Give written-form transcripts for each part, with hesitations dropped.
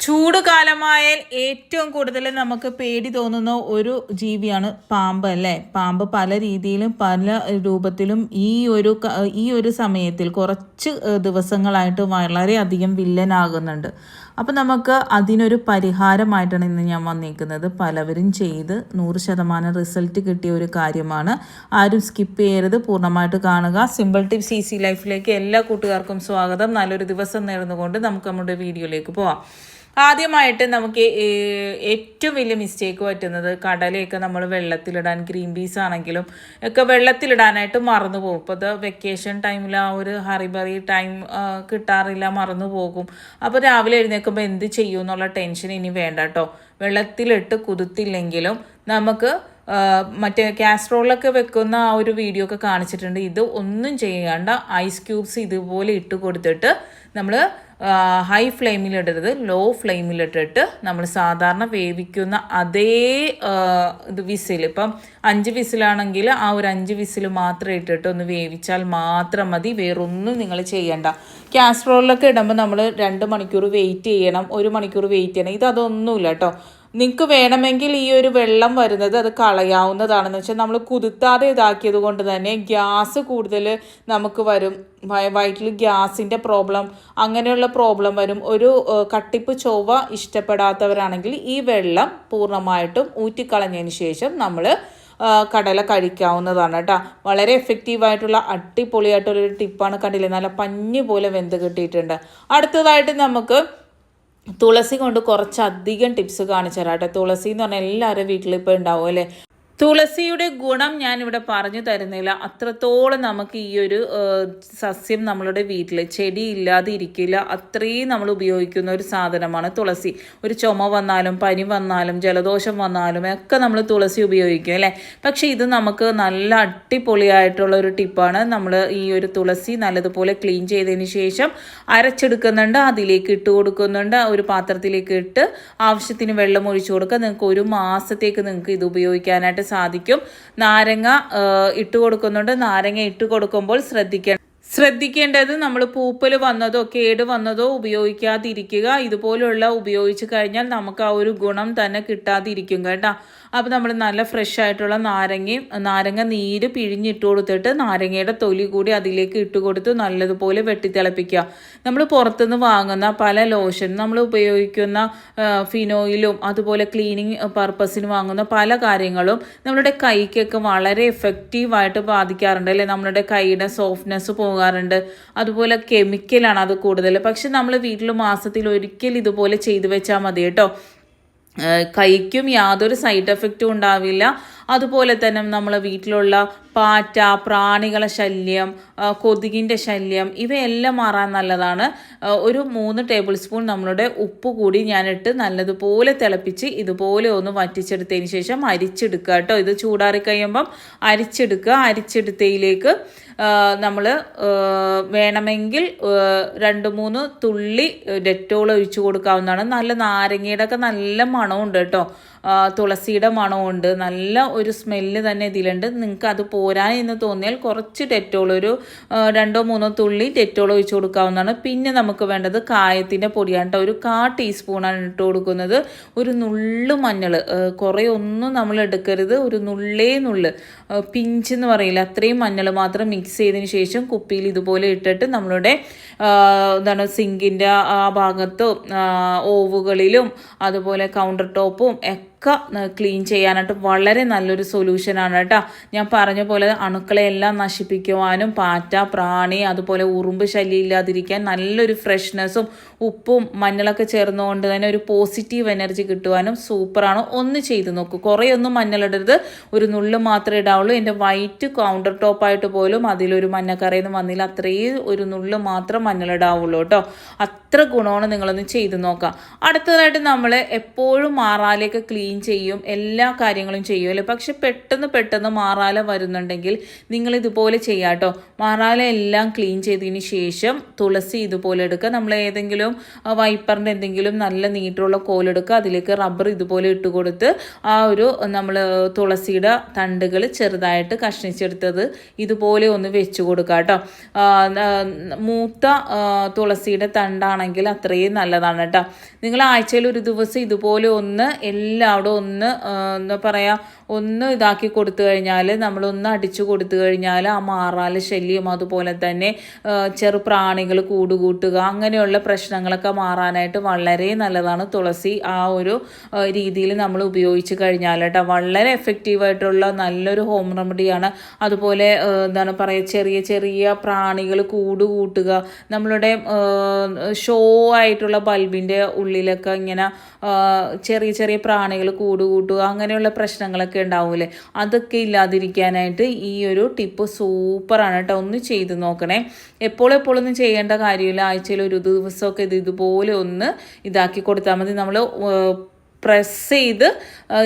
ചൂട് കാലമായാൽ ഏറ്റവും കൂടുതൽ നമുക്ക് പേടി തോന്നുന്ന ഒരു ജീവിയാണ് പാമ്പ് അല്ലേ. പാമ്പ് പല രീതിയിലും പല രൂപത്തിലും ഈ ഒരു സമയത്തിൽ കുറച്ച് ദിവസങ്ങളായിട്ട് വളരെയധികം വില്ലനാകുന്നുണ്ട്. അപ്പം നമുക്ക് അതിനൊരു പരിഹാരമായിട്ടാണ് ഇന്ന് ഞാൻ വന്നിരിക്കുന്നത്. പലവരും ചെയ്ത് 100% റിസൾട്ട് കിട്ടിയ ഒരു കാര്യമാണ്. ആരും സ്കിപ്പ് ചെയ്യരുത്, പൂർണ്ണമായിട്ട് കാണുക. സിമ്പിൾ ടിപ്സ് ഈസി ലൈഫിലേക്ക് എല്ലാ കൂട്ടുകാർക്കും സ്വാഗതം. നല്ലൊരു ദിവസം നേർന്നുകൊണ്ട് നമുക്ക് നമ്മുടെ വീഡിയോയിലേക്ക് പോവാം. ആദ്യമായിട്ട് നമുക്ക് ഏറ്റവും വലിയ മിസ്റ്റേക്ക് പറ്റുന്നത് കടലയൊക്കെ നമ്മൾ വെള്ളത്തിലിടാൻ, ഗ്രീൻ പീസ് ആണെങ്കിലും ഒക്കെ വെള്ളത്തിലിടാനായിട്ട് മറന്നു പോകും. ഇപ്പോൾ അത് വെക്കേഷൻ ടൈമിൽ ആ ഒരു ഹറിബറി ടൈം കിട്ടാറില്ല, മറന്നു പോകും. അപ്പോൾ രാവിലെ എഴുന്നേൽക്കുമ്പോൾ എന്ത് ചെയ്യും എന്നുള്ള ടെൻഷൻ ഇനി വേണ്ട കേട്ടോ. വെള്ളത്തിലിട്ട് കുതിർത്തില്ലെങ്കിലും നമുക്ക് മറ്റേ കാസ്ട്രോളൊക്കെ വെക്കുന്ന ആ ഒരു വീഡിയോ ഒക്കെ കാണിച്ചിട്ടുണ്ട്. ഇത് ഒന്നും ചെയ്യാണ്ട് ഐസ് ക്യൂബ്സ് ഇതുപോലെ ഇട്ട് കൊടുത്തിട്ട് നമ്മൾ ഹൈ ഫ്ലെയിമിലിടരുത്, ലോ ഫ്ലെയിമിലിട്ടിട്ട് നമ്മൾ സാധാരണ വേവിക്കുന്ന അതേ വിസിൽ, ഇപ്പം 5 വിസിലാണെങ്കിൽ ആ ഒരു 5 വിസിൽ മാത്രം ഇട്ടിട്ട് ഒന്ന് വേവിച്ചാൽ മാത്രം മതി. വേറൊന്നും നിങ്ങൾ ചെയ്യണ്ട. കാസ്ട്രോളിലൊക്കെ ഇടുമ്പോൾ നമ്മൾ 2 മണിക്കൂർ വെയിറ്റ് ചെയ്യണം, 1 മണിക്കൂർ വെയിറ്റ് ചെയ്യണം. ഇതൊന്നുമില്ല കേട്ടോ. നിങ്ങൾക്ക് വേണമെങ്കിൽ ഈ ഒരു വെള്ളം വരുന്നത് അത് കളയാവുന്നതാണെന്ന് വെച്ചാൽ നമ്മൾ കുതിർത്താതെ ഇതാക്കിയത് കൊണ്ട് തന്നെ ഗ്യാസ് കൂടുതൽ നമുക്ക് വരും. വയറ്റിൽ ഗ്യാസിൻ്റെ പ്രോബ്ലം, അങ്ങനെയുള്ള പ്രോബ്ലം വരും. ഒരു കട്ടിപ്പ് ചൊവ്വ ഇഷ്ടപ്പെടാത്തവരാണെങ്കിൽ ഈ വെള്ളം പൂർണ്ണമായിട്ടും ഊറ്റിക്കളഞ്ഞതിന് ശേഷം നമ്മൾ കടല കഴിക്കാവുന്നതാണ് കേട്ടോ. വളരെ എഫക്റ്റീവായിട്ടുള്ള അടിപൊളിയായിട്ടുള്ളൊരു ടിപ്പാണ്. കണ്ടില്ലേ, നല്ല പഞ്ഞി പോലെ വെന്ത് കിട്ടിയിട്ടുണ്ട്. അടുത്തതായിട്ട് നമുക്ക് തുളസി കൊണ്ട് കുറച്ചധികം ടിപ്സ് കാണിച്ചു തരാം കേട്ടോ. തുളസി എന്ന് പറഞ്ഞാൽ എല്ലാവരും വീട്ടിലിപ്പോൾ ഉണ്ടാവും അല്ലേ. തുളസിയുടെ ഗുണം ഞാനിവിടെ പറഞ്ഞു തരുന്നില്ല. അത്രത്തോളം നമുക്ക് ഈ ഒരു സസ്യം നമ്മളുടെ വീട്ടിൽ ചെടി ഇല്ലാതെ ഇരിക്കില്ല. അത്രയും നമ്മൾ ഉപയോഗിക്കുന്ന ഒരു സാധനമാണ് തുളസി. ഒരു ചുമ വന്നാലും പനി വന്നാലും ജലദോഷം വന്നാലും ഒക്കെ നമ്മൾ തുളസി ഉപയോഗിക്കും അല്ലേ. പക്ഷേ ഇത് നമുക്ക് നല്ല അടിപൊളിയായിട്ടുള്ള ഒരു ടിപ്പാണ്. നമ്മൾ ഈ ഒരു തുളസി നല്ലതുപോലെ ക്ലീൻ ചെയ്തതിന് ശേഷം അരച്ചെടുക്കുന്നുണ്ട്, അതിലേക്ക് ഇട്ട് കൊടുക്കുന്നുണ്ട്. ഒരു പാത്രത്തിലേക്ക് ഇട്ട് ആവശ്യത്തിന് വെള്ളം ഒഴിച്ചു കൊടുക്കുക. നിങ്ങൾക്ക് 1 മാസത്തേക്ക് നിങ്ങൾക്ക് ഇത് ഉപയോഗിക്കാനായിട്ട് സാധിക്കും. നാരങ്ങ ഇട്ട് കൊടുക്കുന്നുണ്ട്. നാരങ്ങ ഇട്ട് കൊടുക്കുമ്പോൾ ശ്രദ്ധിക്കേണ്ടത് നമ്മൾ പൂപ്പൽ വന്നതോ കേട് വന്നതോ ഉപയോഗിക്കാതിരിക്കുക. ഇതുപോലുള്ള ഉപയോഗിച്ച് കഴിഞ്ഞാൽ നമുക്ക് ആ ഒരു ഗുണം തന്നെ കിട്ടാതിരിക്കും കേട്ടോ. അപ്പോൾ നമ്മൾ നല്ല ഫ്രഷ് ആയിട്ടുള്ള നാരങ്ങ നീര് പിഴിഞ്ഞിട്ട് കൊടുത്തിട്ട് നാരങ്ങയുടെ തൊലി കൂടി അതിലേക്ക് ഇട്ട് കൊടുത്ത് നല്ലതുപോലെ വെട്ടിത്തിളപ്പിക്കുക. നമ്മൾ പുറത്തുനിന്ന് വാങ്ങുന്ന പല ലോഷൻ, നമ്മൾ ഉപയോഗിക്കുന്ന ഫിനോയിലും അതുപോലെ ക്ലീനിങ് പർപ്പസിന് വാങ്ങുന്ന പല കാര്യങ്ങളും നമ്മുടെ കൈക്കൊക്കെ വളരെ എഫക്റ്റീവായിട്ട് ബാധിക്കാറുണ്ട് അല്ലേ. നമ്മുടെ കൈയുടെ സോഫ്റ്റ്നെസ് പോകാറുണ്ട്. അതുപോലെ കെമിക്കലാണ് അത് കൂടുതൽ. പക്ഷെ നമ്മൾ വീട്ടിൽ മാസത്തിൽ ഒരിക്കൽ ഇതുപോലെ ചെയ്തു വെച്ചാൽ മതി കേട്ടോ. കൈക്കും യാതൊരു സൈഡ് എഫക്റ്റും ഉണ്ടാവില്ല. അതുപോലെ തന്നെ നമ്മളെ വീട്ടിലുള്ള പാറ്റ, പ്രാണികളെ ശല്യം, കൊതുകിൻ്റെ ശല്യം ഇവയെല്ലാം മാറാൻ നല്ലതാണ്. ഒരു 3 ടേബിൾ സ്പൂൺ നമ്മളുടെ ഉപ്പ് കൂടി ഞാനിട്ട് നല്ലതുപോലെ തിളപ്പിച്ച് ഇതുപോലെ ഒന്ന് വറ്റിച്ചെടുത്തതിന് ശേഷം അരിച്ചെടുക്കുക കേട്ടോ. ഇത് ചൂടാറി കഴിയുമ്പം അരിച്ചെടുക്കുക. അരിച്ചെടുത്തതിലേക്ക് നമ്മൾ വേണമെങ്കിൽ 2-3 തുള്ളി ഡെറ്റോൾ ഒഴിച്ചു കൊടുക്കാവുന്നതാണ്. നല്ല നാരങ്ങയുടെ ഒക്കെ നല്ല മണമുണ്ട് കേട്ടോ. തുളസിയുടെ മണമുണ്ട്, നല്ല ഒരു സ്മെല്ല് തന്നെ ഇതിലുണ്ട്. നിങ്ങൾക്ക് അത് പോരാ എന്ന് തോന്നിയാൽ കുറച്ച് ഡെറ്റോൾ, ഒരു 2-3 തുള്ളി ഡെറ്റോൾ ഒഴിച്ചു കൊടുക്കാവുന്നതാണ്. പിന്നെ നമുക്ക് വേണ്ടത് കായത്തിൻ്റെ പൊടിയാണ് കേട്ടോ. ഒരു 1/4 ടീസ്പൂണാണ് ഇട്ട് കൊടുക്കുന്നത്. ഒരു നുള്ളു മഞ്ഞൾ, കുറേ ഒന്നും നമ്മൾ എടുക്കരുത്, ഒരു നുള്ള് പിഞ്ച് എന്ന് പറയില്ല, അത്രയും മഞ്ഞൾ മാത്രം മിക്സ് ചെയ്തതിന് ശേഷം കുപ്പിയിൽ ഇതുപോലെ ഇട്ടിട്ട് നമ്മളുടെ സിങ്കിൻ്റെ ആ ഭാഗത്തും ഓവുകളിലും അതുപോലെ കൗണ്ടർ ടോപ്പും ക്ലീൻ ചെയ്യാനായിട്ട് വളരെ നല്ലൊരു സൊല്യൂഷനാണ് കേട്ടോ. ഞാൻ പറഞ്ഞ പോലെ അണുക്കളെല്ലാം നശിപ്പിക്കുവാനും പാറ്റ, പ്രാണി അതുപോലെ ഉറുമ്പ് ശല്യം ഇല്ലാതിരിക്കാൻ നല്ലൊരു ഫ്രഷ്നെസ്സും ഉപ്പും മഞ്ഞളൊക്കെ ചേർന്നുകൊണ്ട് തന്നെ ഒരു പോസിറ്റീവ് എനർജി കിട്ടുവാനും സൂപ്പറാണ്. ഒന്ന് ചെയ്ത് നോക്കൂ. കുറേ ഒന്നും മഞ്ഞളിടരുത്, ഒരു നുള്ളു മാത്രമേ ഇടാവുള്ളൂ. എൻ്റെ വൈറ്റ് കൗണ്ടർ ടോപ്പായിട്ട് പോലും അതിലൊരു മഞ്ഞക്കറയൊന്നും വന്നില്ല. അത്രയും ഒരു നുള്ളു മാത്രം മഞ്ഞളിടാവുള്ളൂ കേട്ടോ. അത്ര ഗുണമാണ്. നിങ്ങളൊന്ന് ചെയ്ത് നോക്കാം. അടുത്തതായിട്ട് നമ്മൾ എപ്പോഴും മാറാലേക്ക് ക്ലീൻ ചെയ്യും, എല്ലാ കാര്യങ്ങളും ചെയ്യും അല്ലേ. പക്ഷെ പെട്ടെന്ന് മാറാല വരുന്നുണ്ടെങ്കിൽ നിങ്ങൾ ഇതുപോലെ ചെയ്യാം കേട്ടോ. മാറാല എല്ലാം ക്ലീൻ ചെയ്തതിന് ശേഷം തുളസി ഇതുപോലെ എടുക്കുക. നമ്മൾ ഏതെങ്കിലും എന്തെങ്കിലും വൈപ്പറിൻ്റെ എന്തെങ്കിലും നല്ല നീട്ടുള്ള കോലെടുക്കുക, അതിലേക്ക് റബ്ബർ ഇതുപോലെ ഇട്ട് കൊടുത്ത് ആ ഒരു നമ്മൾ തുളസിയുടെ തണ്ടുകൾ ചെറുതായിട്ട് കഷ്ണിച്ചെടുത്തത് ഇതുപോലെ ഒന്ന് വെച്ച് കൊടുക്കുക കേട്ടോ. മൂത്ത തുളസിയുടെ തണ്ടാണെങ്കിൽ അത്രയും നല്ലതാണ് കേട്ടോ. നിങ്ങൾ ആഴ്ചയിൽ ഒരു ദിവസം ഇതുപോലെ ഒന്ന് എല്ലാവരും ഒന്ന് എന്താ പറയുക ഒന്ന് ഇതാക്കി കൊടുത്തു കഴിഞ്ഞാൽ, നമ്മളൊന്ന് അടിച്ചു കൊടുത്തു കഴിഞ്ഞാൽ ആ മാറാല ശല്യം, അതുപോലെ തന്നെ ചെറുപ്രാണികൾ കൂടുകൂട്ടുക, അങ്ങനെയുള്ള പ്രശ്നങ്ങളൊക്കെ മാറാനായിട്ട് വളരെ നല്ലതാണ് തുളസി. ആ ഒരു രീതിയിൽ നമ്മൾ ഉപയോഗിച്ച് കഴിഞ്ഞാൽ കേട്ടോ വളരെ എഫക്റ്റീവായിട്ടുള്ള നല്ലൊരു ഹോം റെമഡിയാണ്. അതുപോലെ എന്താണ് പറയുക, ചെറിയ ചെറിയ പ്രാണികൾ കൂടുകൂട്ടുക, നമ്മളുടെ ഷോ ആയിട്ടുള്ള ബൾബിൻ്റെ ഉള്ളിലൊക്കെ ഇങ്ങനെ ചെറിയ ചെറിയ പ്രാണികൾ കൂടുകൂട്ടുക, അങ്ങനെയുള്ള പ്രശ്നങ്ങളൊക്കെ ഉണ്ടാവൂലേ, അതൊക്കെ ഇല്ലാതിരിക്കാനായിട്ട് ഈ ഒരു ടിപ്പ് സൂപ്പറാണ് കേട്ടോ. ഒന്ന് ചെയ്ത് നോക്കണേ. എപ്പോഴൊന്നും ചെയ്യേണ്ട കാര്യമില്ല. ആഴ്ചയിൽ ഒരു ദിവസമൊക്കെ ഇതുപോലെ ഒന്ന് ഇതാക്കി കൊടുത്താൽ മതി. നമ്മൾ പ്രസ് ചെയ്ത്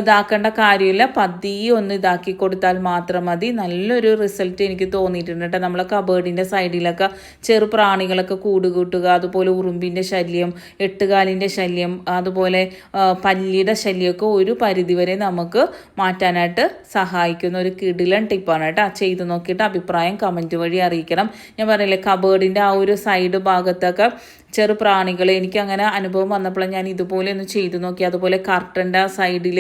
ഇതാക്കേണ്ട കാര്യമില്ല, പതിയെ ഒന്ന് ഇതാക്കി കൊടുത്താൽ മാത്രം മതി. നല്ലൊരു റിസൾട്ട് എനിക്ക് തോന്നിയിട്ടുണ്ട് കേട്ടോ. നമ്മളെ കബേർഡിൻ്റെ സൈഡിലൊക്കെ ചെറു പ്രാണികളൊക്കെ കൂടുകൂട്ടുക, അതുപോലെ ഉറുമ്പിൻ്റെ ശല്യം, എട്ടുകാലിൻ്റെ ശല്യം, അതുപോലെ പല്ലിയുടെ ശല്യമൊക്കെ ഒരു പരിധിവരെ നമുക്ക് മാറ്റാനായിട്ട് സഹായിക്കുന്ന ഒരു കിടിലൻ ടിപ്പാണ് കേട്ടോ. ചെയ്ത് നോക്കിയിട്ട് അഭിപ്രായം കമൻറ്റ് വഴി അറിയിക്കണം. ഞാൻ പറയില്ലേ, കബേർഡിൻ്റെ ആ ഒരു സൈഡ് ഭാഗത്തൊക്കെ ചെറു പ്രാണികൾ എനിക്ക് അങ്ങനെ അനുഭവം വന്നപ്പോൾ ഞാൻ ഇതുപോലെ ഒന്ന് ചെയ്തു നോക്കി. അതുപോലെ കർട്ടൻ്റെ സൈഡിൽ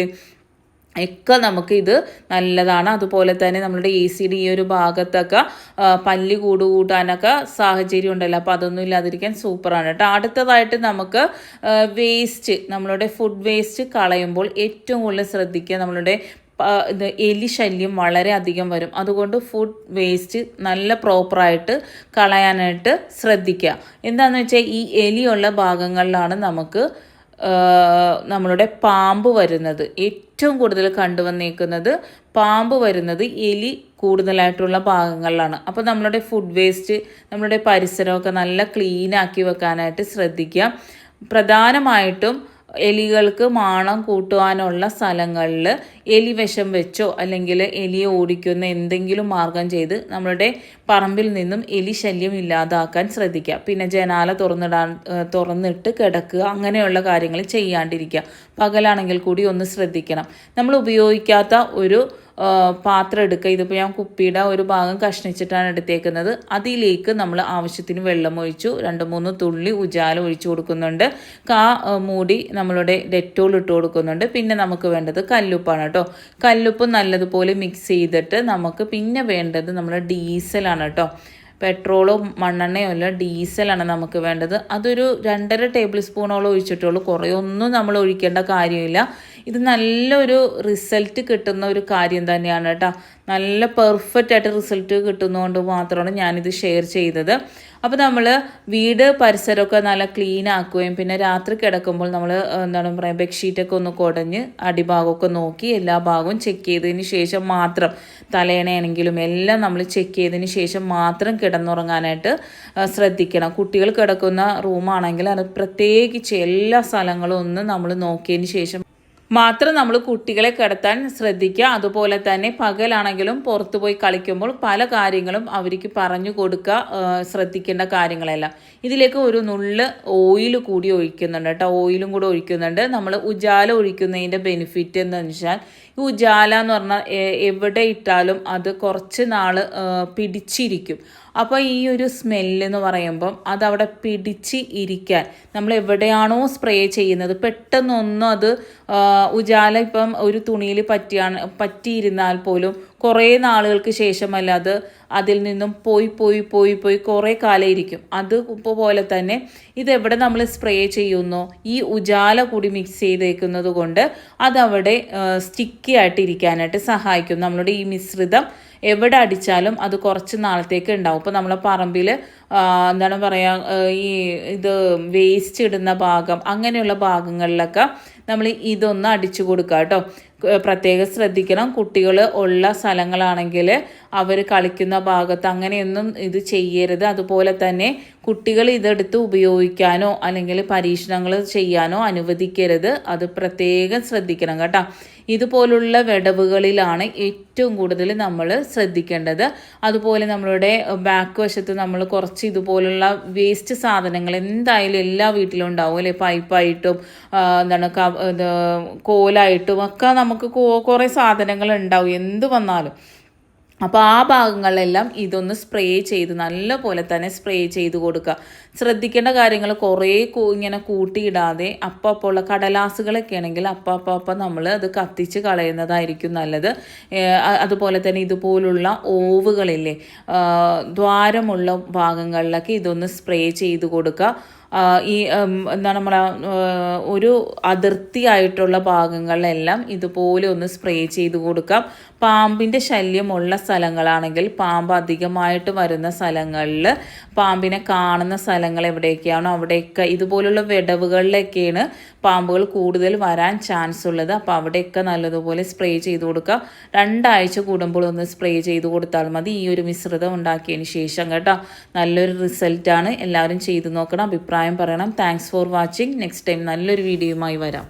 ഒക്കെ നമുക്ക് ഇത് നല്ലതാണ്. അതുപോലെ തന്നെ നമ്മളുടെ AC-യുടെ ഈ ഒരു ഭാഗത്തൊക്കെ പല്ലി കൂട്ടാനൊക്കെ സാഹചര്യം ഉണ്ടല്ലോ, അപ്പോൾ അതൊന്നും ഇല്ലാതിരിക്കാൻ സൂപ്പറാണ് കേട്ടോ. അടുത്തതായിട്ട് നമുക്ക് വേസ്റ്റ്, നമ്മളുടെ ഫുഡ് വേസ്റ്റ് കളയുമ്പോൾ ഏറ്റവും കൂടുതൽ ശ്രദ്ധിക്കുക, നമ്മളുടെ എലി ശല്യം വളരെ അധികം വരും. അതുകൊണ്ട് ഫുഡ് വേസ്റ്റ് നല്ല പ്രോപ്പറായിട്ട് കളയാനായിട്ട് ശ്രദ്ധിക്കുക. എന്താണെന്ന് വെച്ചാൽ ഈ എലിയുള്ള ഭാഗങ്ങളിലാണ് നമുക്ക് നമ്മളുടെ പാമ്പ് വരുന്നത്. ഏറ്റവും കൂടുതൽ കണ്ടുവന്നേക്കുന്നത് പാമ്പ് വരുന്നത് എലി കൂടുതലായിട്ടുള്ള ഭാഗങ്ങളിലാണ്. അപ്പോൾ നമ്മളുടെ ഫുഡ് വേസ്റ്റ്, നമ്മളുടെ പരിസരമൊക്കെ നല്ല ക്ലീനാക്കി വെക്കാനായിട്ട് ശ്രദ്ധിക്കുക. പ്രധാനമായിട്ടും എലികൾക്ക് മാണം കൂട്ടുവാനുള്ള സ്ഥലങ്ങളിൽ എലി വിഷം വെച്ചോ അല്ലെങ്കിൽ എലിയെ ഓടിക്കുന്ന എന്തെങ്കിലും മാർഗം ചെയ്ത് നമ്മളുടെ പറമ്പിൽ നിന്നും എലി ശല്യം ഇല്ലാതാക്കാൻ ശ്രദ്ധിക്കുക. പിന്നെ ജനാല തുറന്നിട്ട് കിടക്കുക, അങ്ങനെയുള്ള കാര്യങ്ങൾ ചെയ്യാണ്ടിരിക്കുക. പകലാണെങ്കിൽ കൂടി ഒന്ന് ശ്രദ്ധിക്കണം. നമ്മൾ ഉപയോഗിക്കാത്ത ഒരു പാത്രം എടുക്കുക. ഇതിപ്പോൾ ഞാൻ കുപ്പിയുടെ ഒരു ഭാഗം കഷ്ണിച്ചിട്ടാണ് എടുത്തേക്കുന്നത്. അതിലേക്ക് നമ്മൾ ആവശ്യത്തിന് വെള്ളം ഒഴിച്ചു, 2-3 തുള്ളി ഉജാല ഒഴിച്ചു കൊടുക്കുന്നുണ്ട്. മൂടി നമ്മളുടെ ഡെറ്റോൾ ഇട്ട് കൊടുക്കുന്നുണ്ട്. പിന്നെ നമുക്ക് വേണ്ടത് കല്ലുപ്പാണ് കേട്ടോ. കല്ലുപ്പ് നല്ലതുപോലെ മിക്സ് ചെയ്തിട്ട് നമുക്ക് പിന്നെ വേണ്ടത് നമ്മുടെ ഡീസലാണ് കേട്ടോ. പെട്രോളോ മണ്ണെണ്ണയോ അല്ല, ഡീസലാണ് നമുക്ക് വേണ്ടത്. അതൊരു 2.5 ടേബിൾ സ്പൂണോളം ഒഴിച്ചിട്ടുള്ളൂ, കുറേ ഒന്നും നമ്മൾ ഒഴിക്കേണ്ട കാര്യമില്ല. ഇത് നല്ലൊരു റിസൾട്ട് കിട്ടുന്ന ഒരു കാര്യം തന്നെയാണ് കേട്ടോ. നല്ല പെർഫെക്റ്റ് ആയിട്ട് റിസൾട്ട് കിട്ടുന്നതുകൊണ്ട് മാത്രമാണ് ഞാനിത് ഷെയർ ചെയ്തത്. അപ്പോൾ നമ്മൾ വീട് പരിസരമൊക്കെ നല്ല ക്ലീൻ ആക്കുകയും പിന്നെ രാത്രി കിടക്കുമ്പോൾ നമ്മൾ എന്താണ് പറയുക, ബെഡ്ഷീറ്റൊക്കെ ഒന്ന് കുടഞ്ഞ് അടിഭാഗമൊക്കെ നോക്കി എല്ലാ ഭാഗവും ചെക്ക് ചെയ്തതിന് ശേഷം മാത്രം, തലയണയാണെങ്കിലും എല്ലാം നമ്മൾ ചെക്ക് ചെയ്തതിന് ശേഷം മാത്രം കിടന്നുറങ്ങാനായിട്ട് ശ്രദ്ധിക്കണം. കുട്ടികൾ കിടക്കുന്ന റൂമാണെങ്കിൽ അത് പ്രത്യേകിച്ച് എല്ലാ സ്ഥലങ്ങളും ഒന്ന് നമ്മൾ നോക്കിയതിന് ശേഷം മാത്രം നമ്മൾ കുട്ടികളെ കിടത്താൻ ശ്രദ്ധിക്കുക. അതുപോലെ തന്നെ പകലാണെങ്കിലും പുറത്തു പോയി കളിക്കുമ്പോൾ പല കാര്യങ്ങളും അവർക്ക് പറഞ്ഞു കൊടുക്കുക, ശ്രദ്ധിക്കേണ്ട കാര്യങ്ങളെല്ലാം. ഇതിലേക്ക് ഒരു നുള്ള് ഓയിൽ കൂടി ഒഴിക്കുന്നുണ്ട് കേട്ടോ. ഓയിലും കൂടി ഒഴിക്കുന്നുണ്ട്. നമ്മൾ ഉജാല ഒഴിക്കുന്നതിൻ്റെ ബെനിഫിറ്റ് എന്ന് വെച്ചാൽ, ഈ ഉജാല എന്ന് പറഞ്ഞാൽ എവിടെ ഇട്ടാലും അത് കുറച്ച് നാൾ പിടിച്ചിരിക്കും. അപ്പോൾ ഈ ഒരു സ്മെല്ലെന്ന് പറയുമ്പം അതവിടെ പിടിച്ച് ഇരിക്കാൻ നമ്മൾ എവിടെയാണോ സ്പ്രേ ചെയ്യുന്നത് പെട്ടെന്നൊന്നും അത് ഉജാല ഇപ്പം ഒരു തുണിയിൽ പറ്റിയിരുന്നാൽ പോലും കുറേ നാളുകൾക്ക് ശേഷമല്ല അത് അതിൽ നിന്നും പോയി കുറേ കാലം ഇരിക്കും. അതുപോലെ തന്നെ ഇതെവിടെ നമ്മൾ സ്പ്രേ ചെയ്യുന്നോ ഈ ഉജാല കൂടി മിക്സ് ചെയ്തേക്കുന്നത് കൊണ്ട് അതവിടെ സ്റ്റിക്കി ആയിട്ട് ഇരിക്കാനായിട്ട് സഹായിക്കും. നമ്മളുടെ ഈ മിശ്രിതം എവിടെ അടിച്ചാലും അത് കുറച്ച് നാളത്തേക്ക് ഉണ്ടാവും. ഇപ്പോൾ നമ്മളെ പറമ്പിൽ എന്താണ് പറയുക, ഈ ഇത് വേസ്റ്റ് ഇടുന്ന ഭാഗം അങ്ങനെയുള്ള ഭാഗങ്ങളിലൊക്കെ നമ്മൾ ഇതൊന്ന് അടിച്ചു കൊടുക്കുക കേട്ടോ. പ്രത്യേകം ശ്രദ്ധിക്കണം. കുട്ടികൾ ഉള്ള സ്ഥലങ്ങളാണെങ്കിൽ അവർ കളിക്കുന്ന ഭാഗത്ത് അങ്ങനെയൊന്നും ഇത് ചെയ്യരുത്. അതുപോലെ തന്നെ കുട്ടികൾ ഇതെടുത്ത് ഉപയോഗിക്കാനോ അല്ലെങ്കിൽ പരീക്ഷണങ്ങൾ ചെയ്യാനോ അനുവദിക്കരുത്. അത് പ്രത്യേകം ശ്രദ്ധിക്കണം കേട്ടോ. ഇതുപോലുള്ള വിടവുകളിലാണ് ഏറ്റവും കൂടുതൽ നമ്മൾ ശ്രദ്ധിക്കേണ്ടത്. അതുപോലെ നമ്മളുടെ ബാക്ക് വശത്ത് നമ്മൾ കുറച്ച് ഇതുപോലുള്ള വേസ്റ്റ് സാധനങ്ങൾ എന്തായാലും എല്ലാ വീട്ടിലും ഉണ്ടാവും അല്ലേ. പൈപ്പായിട്ടും എന്താണ് കോലായിട്ടും ഒക്കെ നമുക്ക് കുറേ സാധനങ്ങൾ ഉണ്ടാവും എന്ത് വന്നാലും. അപ്പോൾ ആ ഭാഗങ്ങളിലെല്ലാം ഇതൊന്ന് സ്പ്രേ ചെയ്ത് നല്ല പോലെ തന്നെ സ്പ്രേ ചെയ്ത് കൊടുക്കുക. ശ്രദ്ധിക്കേണ്ട കാര്യങ്ങൾ കുറേ ഇങ്ങനെ കൂട്ടിയിടാതെ അപ്പോൾ ഉള്ള കടലാസുകളൊക്കെ ആണെങ്കിൽ അപ്പം നമ്മൾ അത് കത്തിച്ച് കളയുന്നതായിരിക്കും നല്ലത്. അതുപോലെ തന്നെ ഇതുപോലുള്ള ഓവുകളില്ലേ, ദ്വാരമുള്ള ഭാഗങ്ങളിലൊക്കെ ഇതൊന്ന് സ്പ്രേ ചെയ്ത് കൊടുക്കുക. ഈ എന്താണ് നമ്മളെ ഒരു അതിർത്തിയായിട്ടുള്ള ഭാഗങ്ങളിലെല്ലാം ഇതുപോലെ ഒന്ന് സ്പ്രേ ചെയ്ത് കൊടുക്കാം. പാമ്പിൻ്റെ ശല്യമുള്ള സ്ഥലങ്ങളാണെങ്കിൽ, പാമ്പ് അധികമായിട്ട് വരുന്ന സ്ഥലങ്ങളിൽ, പാമ്പിനെ കാണുന്ന സ്ഥലങ്ങൾ എവിടെയൊക്കെയാണോ അവിടെയൊക്കെ ഇതുപോലുള്ള വിടവുകളിലൊക്കെയാണ് പാമ്പുകൾ കൂടുതൽ വരാൻ ചാൻസ് ഉള്ളത്. അപ്പോൾ അവിടെയൊക്കെ നല്ലതുപോലെ സ്പ്രേ ചെയ്ത് കൊടുക്കുക. 2 ആഴ്ച കൂടുമ്പോൾ ഒന്ന് സ്പ്രേ ചെയ്ത് കൊടുത്താൽ മതി. ഈ ഒരു മിശ്രിതം ഉണ്ടാക്കിയതിന് ശേഷം കേട്ടോ. നല്ലൊരു റിസൾട്ടാണ്. എല്ലാവരും ചെയ്ത് നോക്കണം, അഭിപ്രായം പറയണം. Thanks for watching. Next time നല്ലൊരു വീഡിയോയുമായി വരാം.